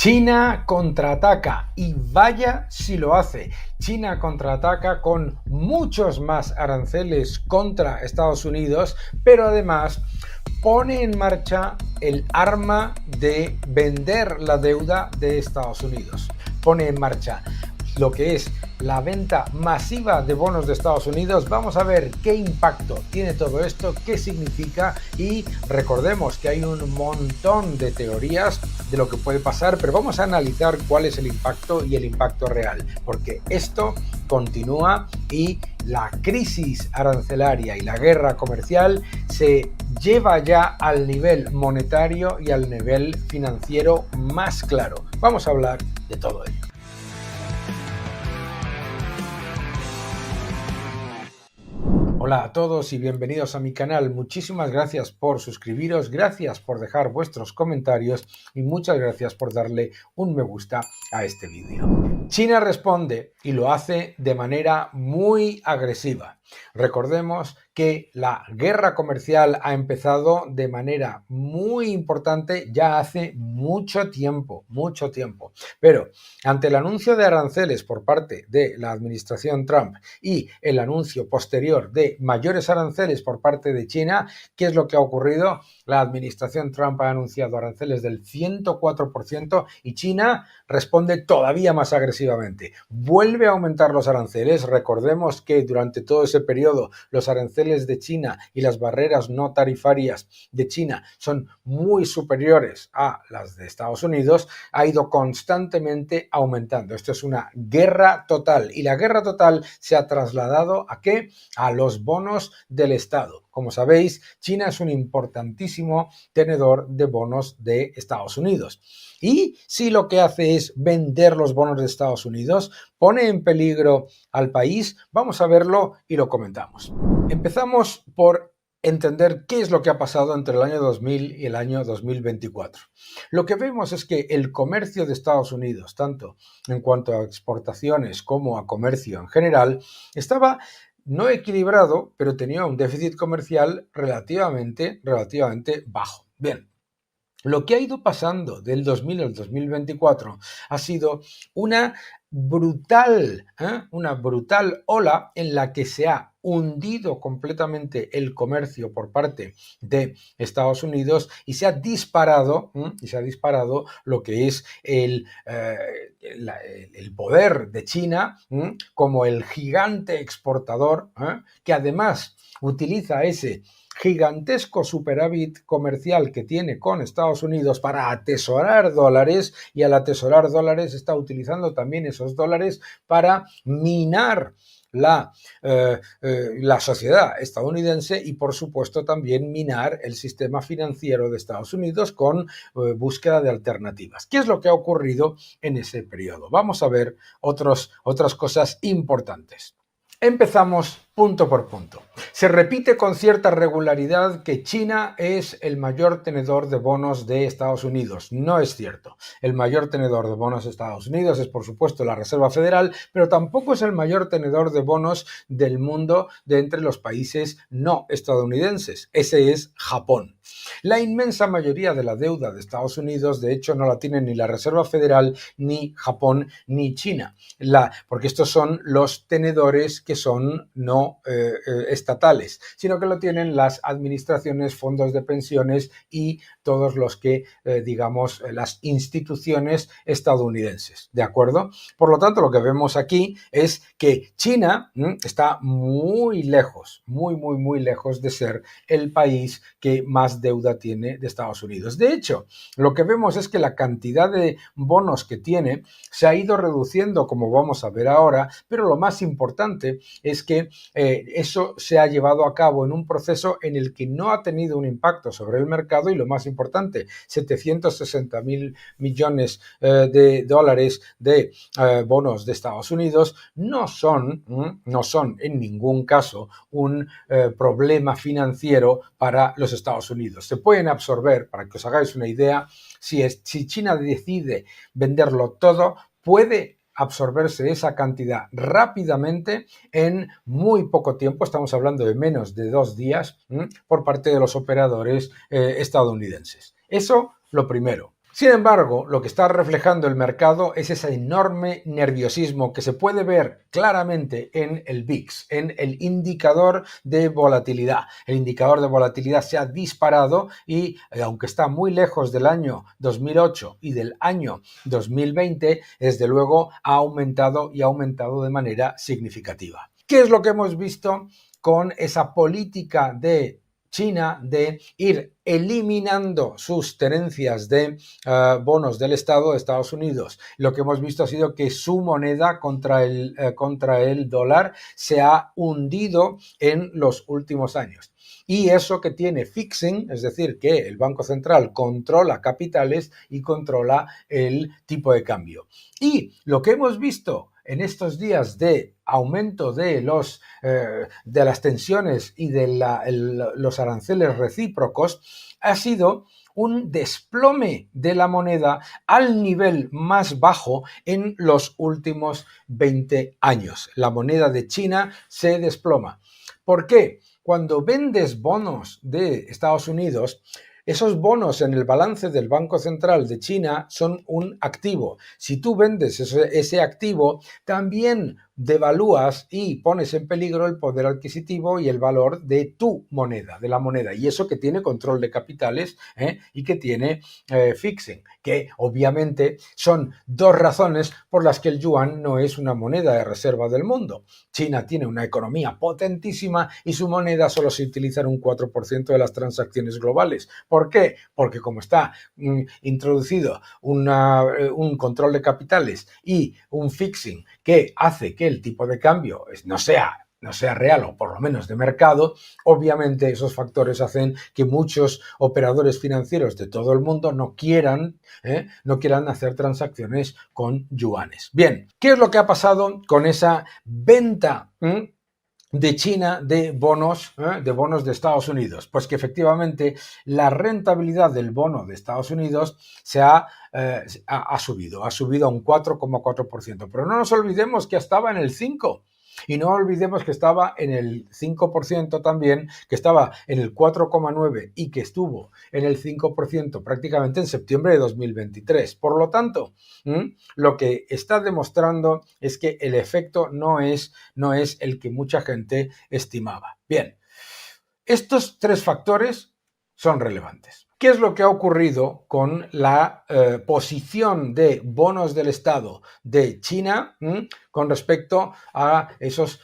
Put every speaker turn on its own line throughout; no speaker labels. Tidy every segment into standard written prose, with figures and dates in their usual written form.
China contraataca y vaya si lo hace. China contraataca con muchos más aranceles contra Estados Unidos, pero además pone en marcha el arma de vender la deuda de Estados Unidos. Pone en marcha lo que es la venta masiva de bonos de Estados Unidos. Vamos a ver qué impacto tiene todo esto, qué significa, y recordemos que hay un montón de teorías de lo que puede pasar, pero vamos a analizar cuál es el impacto y el impacto real, porque esto continúa y la crisis arancelaria y la guerra comercial se lleva ya al nivel monetario y al nivel financiero más claro. Vamos a hablar de todo ello. Hola a todos y bienvenidos a mi canal. Muchísimas gracias por suscribiros, gracias por dejar vuestros comentarios y muchas gracias por darle un me gusta a este vídeo. China responde y lo hace de manera muy agresiva. Recordemos que la guerra comercial ha empezado de manera muy importante ya hace mucho tiempo. Pero ante el anuncio de aranceles por parte de la administración Trump y el anuncio posterior de mayores aranceles por parte de China, ¿qué es lo que ha ocurrido? La administración Trump ha anunciado aranceles del 104% y China responde todavía más agresivamente. Vuelve a aumentar los aranceles. Recordemos que durante todo ese periodo los aranceles de China y las barreras no tarifarias de China son muy superiores a las de Estados Unidos. Ha ido constantemente aumentando. Esto es una guerra total y la guerra total se ha trasladado ¿a qué? A los bonos del Estado. Como sabéis, China es un importantísimo tenedor de bonos de Estados Unidos. Y si lo que hace es vender los bonos de Estados Unidos, pone en peligro al país, vamos a verlo y lo comentamos. Empezamos por entender qué es lo que ha pasado entre el año 2000 y el año 2024. Lo que vemos es que el comercio de Estados Unidos, tanto en cuanto a exportaciones como a comercio en general, estaba no equilibrado, pero tenía un déficit comercial relativamente bajo. Bien. Lo que ha ido pasando del 2000 al 2024 ha sido una brutal ola en la que se ha hundido completamente el comercio por parte de Estados Unidos y se ha disparado lo que es el poder de China como el gigante exportador que además utiliza ese gigantesco superávit comercial que tiene con Estados Unidos para atesorar dólares, y al atesorar dólares está utilizando también esos dólares para minar la sociedad estadounidense y por supuesto también minar el sistema financiero de Estados Unidos con búsqueda de alternativas. ¿Qué es lo que ha ocurrido en ese periodo? Vamos a ver otras cosas importantes. Empezamos punto por punto. Se repite con cierta regularidad que China es el mayor tenedor de bonos de Estados Unidos. No es cierto. El mayor tenedor de bonos de Estados Unidos es, por supuesto, la Reserva Federal, pero tampoco es el mayor tenedor de bonos del mundo de entre los países no estadounidenses. Ese es Japón. La inmensa mayoría de la deuda de Estados Unidos, de hecho, no la tiene ni la Reserva Federal, ni Japón, ni China, porque estos son los tenedores que son no estatales, sino que lo tienen las administraciones, fondos de pensiones y todos los que, digamos, las instituciones estadounidenses, ¿de acuerdo? Por lo tanto, lo que vemos aquí es que China está muy lejos, muy lejos de ser el país que más deuda tiene de Estados Unidos. De hecho, lo que vemos es que la cantidad de bonos que tiene se ha ido reduciendo, como vamos a ver ahora, pero lo más importante es que eso se ha llevado a cabo en un proceso en el que no ha tenido un impacto sobre el mercado y, lo más importante, 760.000 millones de dólares de bonos de Estados Unidos no son en ningún caso un problema financiero para los Estados Unidos. Se pueden absorber, para que os hagáis una idea, si China decide venderlo todo, puede absorberse esa cantidad rápidamente en muy poco tiempo, estamos hablando de menos de 2 días, por parte de los operadores estadounidenses. Eso lo primero. Sin embargo, lo que está reflejando el mercado es ese enorme nerviosismo que se puede ver claramente en el VIX, en el indicador de volatilidad. El indicador de volatilidad se ha disparado y, aunque está muy lejos del año 2008 y del año 2020, desde luego ha aumentado y ha aumentado de manera significativa. ¿Qué es lo que hemos visto con esa política de China de ir eliminando sus tenencias de bonos del Estado de Estados Unidos? Lo que hemos visto ha sido que su moneda contra el dólar se ha hundido en los últimos años. Y eso que tiene fixing, es decir, que el Banco Central controla capitales y controla el tipo de cambio. Y lo que hemos visto en estos días de aumento de las tensiones y de los aranceles recíprocos ha sido un desplome de la moneda al nivel más bajo en los últimos 20 años. La moneda de China se desploma. ¿Por qué? Cuando vendes bonos de Estados Unidos, esos bonos en el balance del Banco Central de China son un activo. Si tú vendes ese activo, también devalúas y pones en peligro el poder adquisitivo y el valor de tu moneda, de la moneda. Y eso que tiene control de capitales y que tiene fixing, que obviamente son dos razones por las que el yuan no es una moneda de reserva del mundo. China tiene una economía potentísima y su moneda solo se utiliza en un 4% de las transacciones globales. ¿Por qué? Porque como está introducido un control de capitales y un fixing que hace que el tipo de cambio no sea real o por lo menos de mercado, obviamente esos factores hacen que muchos operadores financieros de todo el mundo no quieran hacer transacciones con yuanes. Bien, ¿qué es lo que ha pasado con esa venta de China de bonos de Estados Unidos? Pues que efectivamente la rentabilidad del bono de Estados Unidos ha subido a un 4,4%. Pero no nos olvidemos que estaba en el 5%. Y no olvidemos que estaba en el 5% también, que estaba en el 4,9% y que estuvo en el 5% prácticamente en septiembre de 2023. Por lo tanto, lo que está demostrando es que el efecto no es el que mucha gente estimaba. Bien, estos tres factores son relevantes. ¿Qué es lo que ha ocurrido con la posición de bonos del Estado de China con respecto a Estados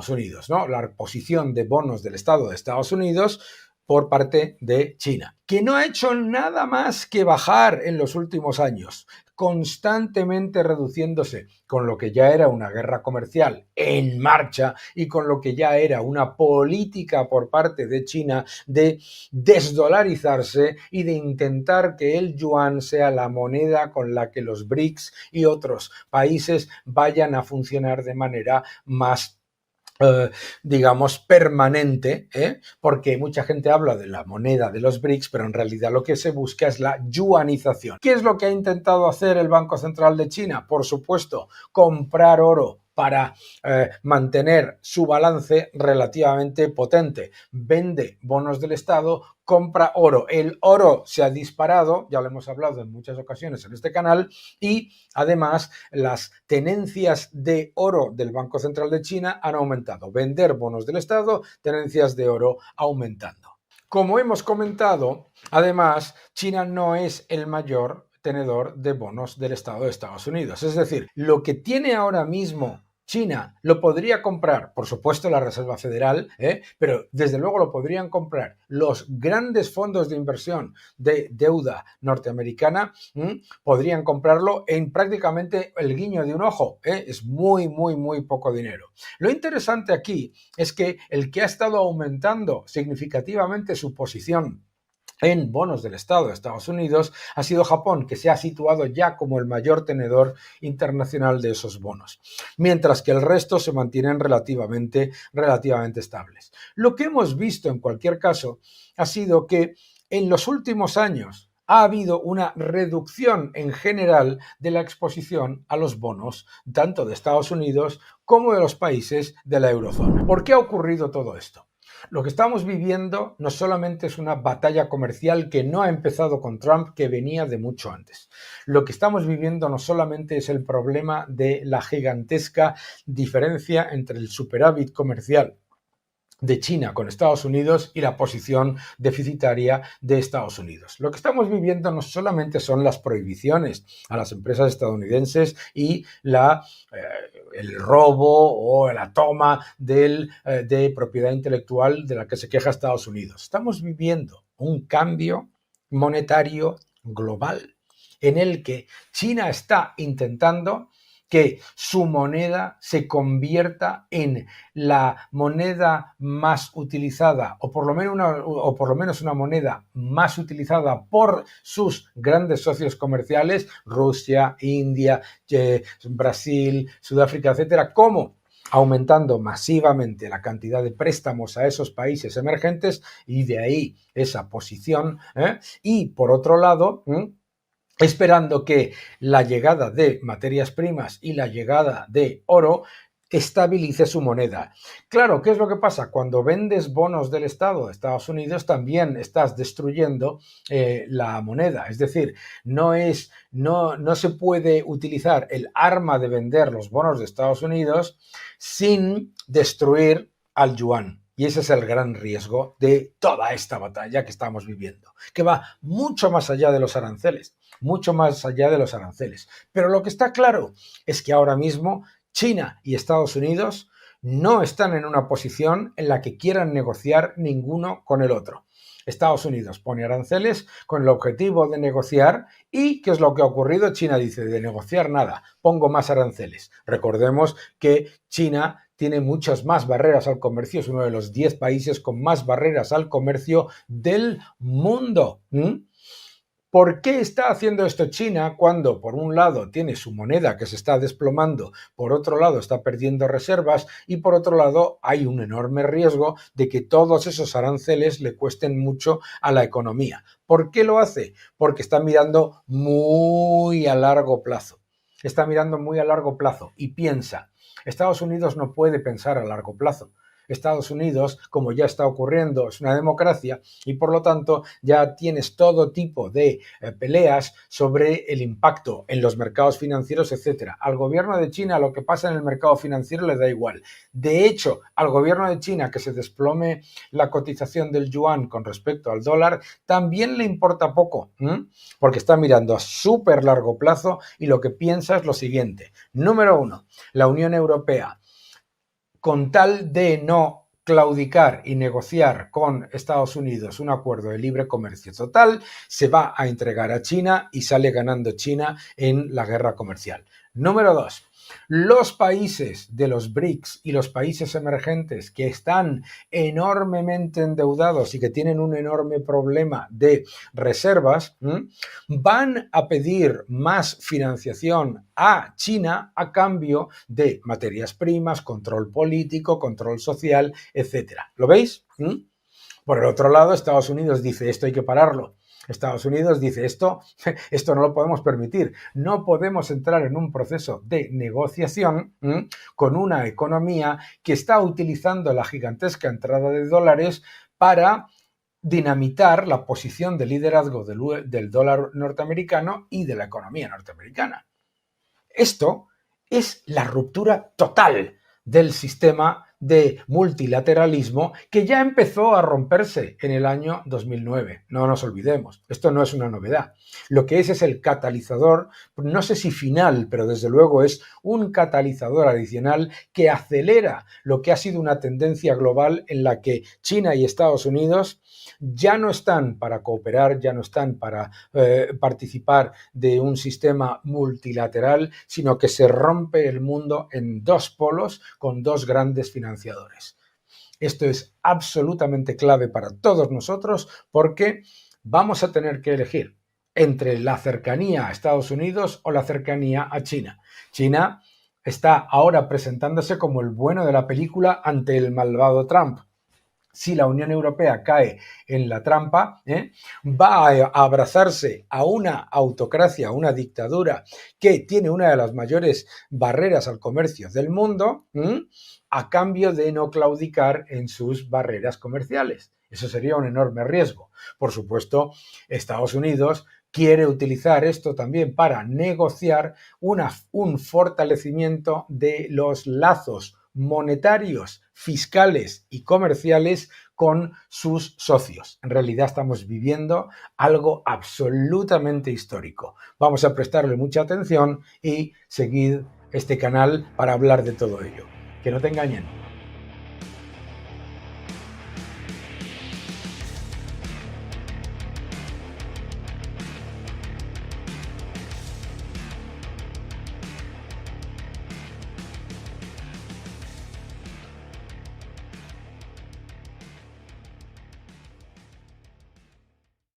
Unidos, ¿no? La posición de bonos del Estado de Estados Unidos por parte de China, que no ha hecho nada más que bajar en los últimos años, constantemente reduciéndose, con lo que ya era una guerra comercial en marcha y con lo que ya era una política por parte de China de desdolarizarse y de intentar que el yuan sea la moneda con la que los BRICS y otros países vayan a funcionar de manera más digamos, permanente, porque mucha gente habla de la moneda de los BRICS, pero en realidad lo que se busca es la yuanización. ¿Qué es lo que ha intentado hacer el Banco Central de China? Por supuesto, comprar oro para mantener su balance relativamente potente. Vende bonos del Estado, compra oro. El oro se ha disparado, ya lo hemos hablado en muchas ocasiones en este canal, y además las tenencias de oro del Banco Central de China han aumentado. Vender bonos del Estado, tenencias de oro aumentando. Como hemos comentado, además, China no es el mayor tenedor de bonos del Estado de Estados Unidos. Es decir, lo que tiene ahora mismo China lo podría comprar, por supuesto, la Reserva Federal, pero desde luego lo podrían comprar los grandes fondos de inversión de deuda norteamericana, podrían comprarlo en prácticamente el guiño de un ojo. Es muy, muy, muy poco dinero. Lo interesante aquí es que el que ha estado aumentando significativamente su posición en bonos del Estado de Estados Unidos ha sido Japón, que se ha situado ya como el mayor tenedor internacional de esos bonos, mientras que el resto se mantienen relativamente estables. Lo que hemos visto en cualquier caso ha sido que en los últimos años ha habido una reducción en general de la exposición a los bonos, tanto de Estados Unidos como de los países de la eurozona. ¿Por qué ha ocurrido todo esto? Lo que estamos viviendo no solamente es una batalla comercial que no ha empezado con Trump, que venía de mucho antes. Lo que estamos viviendo no solamente es el problema de la gigantesca diferencia entre el superávit comercial de China con Estados Unidos y la posición deficitaria de Estados Unidos. Lo que estamos viviendo no solamente son las prohibiciones a las empresas estadounidenses y el robo o la toma de propiedad intelectual de la que se queja Estados Unidos. Estamos viviendo un cambio monetario global en el que China está intentando que su moneda se convierta en la moneda más utilizada o por lo menos una moneda más utilizada por sus grandes socios comerciales, Rusia, India, Brasil, Sudáfrica, etcétera, como aumentando masivamente la cantidad de préstamos a esos países emergentes y de ahí esa posición, y por otro lado, esperando que la llegada de materias primas y la llegada de oro estabilice su moneda. Claro, ¿qué es lo que pasa? Cuando vendes bonos del Estado de Estados Unidos también estás destruyendo la moneda. Es decir, no se puede utilizar el arma de vender los bonos de Estados Unidos sin destruir al yuan. Y ese es el gran riesgo de toda esta batalla que estamos viviendo, que va mucho más allá de los aranceles. Mucho más allá de los aranceles. Pero lo que está claro es que ahora mismo China y Estados Unidos no están en una posición en la que quieran negociar ninguno con el otro. Estados Unidos pone aranceles con el objetivo de negociar y ¿qué es lo que ha ocurrido? China dice de negociar nada, pongo más aranceles. Recordemos que China tiene muchas más barreras al comercio, es uno de los 10 países con más barreras al comercio del mundo. ¿Por qué está haciendo esto China cuando, por un lado, tiene su moneda que se está desplomando, por otro lado, está perdiendo reservas y, por otro lado, hay un enorme riesgo de que todos esos aranceles le cuesten mucho a la economía? ¿Por qué lo hace? Porque está mirando muy a largo plazo. Está mirando muy a largo plazo y piensa, Estados Unidos no puede pensar a largo plazo. Estados Unidos, como ya está ocurriendo, es una democracia y por lo tanto ya tienes todo tipo de peleas sobre el impacto en los mercados financieros, etcétera. Al gobierno de China lo que pasa en el mercado financiero le da igual. De hecho, al gobierno de China que se desplome la cotización del yuan con respecto al dólar también le importa poco, porque está mirando a súper largo plazo y lo que piensa es lo siguiente. Número uno, la Unión Europea, con tal de no claudicar y negociar con Estados Unidos un acuerdo de libre comercio total, se va a entregar a China y sale ganando China en la guerra comercial. Número dos, los países de los BRICS y los países emergentes que están enormemente endeudados y que tienen un enorme problema de reservas, van a pedir más financiación a China a cambio de materias primas, control político, control social, etcétera. ¿Lo veis? Por el otro lado, Estados Unidos dice, esto hay que pararlo. Estados Unidos dice, esto no lo podemos permitir. No podemos entrar en un proceso de negociación con una economía que está utilizando la gigantesca entrada de dólares para dinamitar la posición de liderazgo del dólar norteamericano y de la economía norteamericana. Esto es la ruptura total del sistema de multilateralismo que ya empezó a romperse en el año 2009. No nos olvidemos, esto no es una novedad. Lo que es el catalizador, no sé si final, pero desde luego es un catalizador adicional que acelera lo que ha sido una tendencia global en la que China y Estados Unidos ya no están para cooperar, ya no están para participar de un sistema multilateral, sino que se rompe el mundo en dos polos con dos grandes financiadores. Esto es absolutamente clave para todos nosotros porque vamos a tener que elegir entre la cercanía a Estados Unidos o la cercanía a China. China está ahora presentándose como el bueno de la película ante el malvado Trump. si la Unión Europea cae en la trampa, va a abrazarse a una autocracia, a una dictadura que tiene una de las mayores barreras al comercio del mundo, a cambio de no claudicar en sus barreras comerciales. Eso sería un enorme riesgo. Por supuesto, Estados Unidos quiere utilizar esto también para negociar un fortalecimiento de los lazos monetarios, fiscales y comerciales con sus socios. En realidad estamos viviendo algo absolutamente histórico. Vamos a prestarle mucha atención y seguir este canal para hablar de todo ello. Que no te engañen.